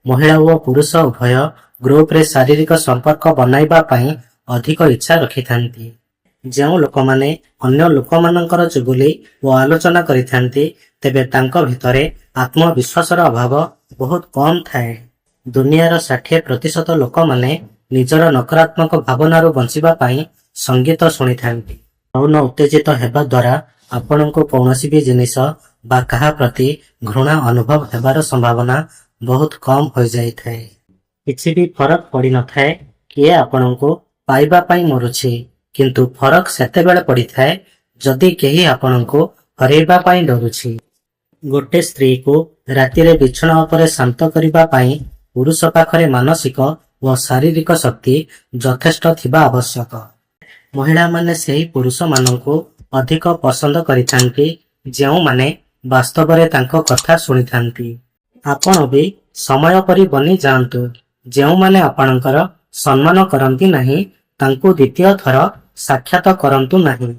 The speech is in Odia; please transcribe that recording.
ମହିଳା ଓ ପୁରୁଷ ଉଭୟ ଗ୍ରୁପରେ ଶାରୀରିକ ସମ୍ପର୍କ ବନାଇବା ପାଇଁ ଅଧିକ ଇଚ୍ଛା ରଖିଥାନ୍ତି। ଯେଉଁ ଲୋକମାନେ ଅନ୍ୟ ଲୋକମାନଙ୍କର ଚୁଗୁଲି ଓ ଆଲୋଚନା କରିଥାନ୍ତି ତେବେ ତାଙ୍କ ଭିତରେ ଆତ୍ମବିଶ୍ୱାସର ଅଭାବ ବହୁତ କମ୍ ଥାଏ। ଦୁନିଆର 60% ଲୋକମାନେ ନିଜର ନକାରାତ୍ମକ ଭାବନାରୁ ବଞ୍ଚିବା ପାଇଁ ସଙ୍ଗୀତ ଶୁଣିଥାନ୍ତି। ଯୌନ ଉତ୍ତେଜିତ ହେବା ଦ୍ୱାରା ଆପଣଙ୍କୁ କୌଣସି ବି ଜିନିଷ ବା କାହା ପ୍ରତି ଘୃଣା ଅନୁଭବ ହେବାର ସମ୍ଭାବନା ବହୁତ କମ୍ ହୋଇଯାଇଥାଏ। କିଛି ବି ଫରକ ପଡ଼ିନଥାଏ କିଏ ଆପଣଙ୍କୁ ପାଇବା ପାଇଁ ମରୁଛି, କିନ୍ତୁ ଫରକ ସେତେବେଳେ ପଡ଼ିଥାଏ ଯଦି କେହି ଆପଣଙ୍କୁ ହରେଇବା ପାଇଁ ଡରୁଛି। ଗୋଟେ ସ୍ତ୍ରୀକୁ ରାତିରେ ବିଛଣା ଉପରେ ଶାନ୍ତ କରିବା ପାଇଁ ପୁରୁଷ ପାଖରେ ମାନସିକ ଓ ଶାରୀରିକ ଶକ୍ତି ଯଥେଷ୍ଟ ଥିବା ଆବଶ୍ୟକ। ମହିଳାମାନେ ସେହି ପୁରୁଷମାନଙ୍କୁ ଅଧିକ ପସନ୍ଦ କରିଥାନ୍ତି ଯେଉଁମାନେ ବାସ୍ତବରେ ତାଙ୍କ କଥା ଶୁଣିଥାନ୍ତି। ଆପଣ ବି ସମୟ ପରି ବନି ଯାଆନ୍ତୁ। ଯେଉଁମାନେ ଆପଣଙ୍କର ସମ୍ମାନ କରନ୍ତି ନାହିଁ ତାଙ୍କୁ ଦ୍ୱିତୀୟ ଥର ସାକ୍ଷାତ କରନ୍ତୁ ନାହିଁ।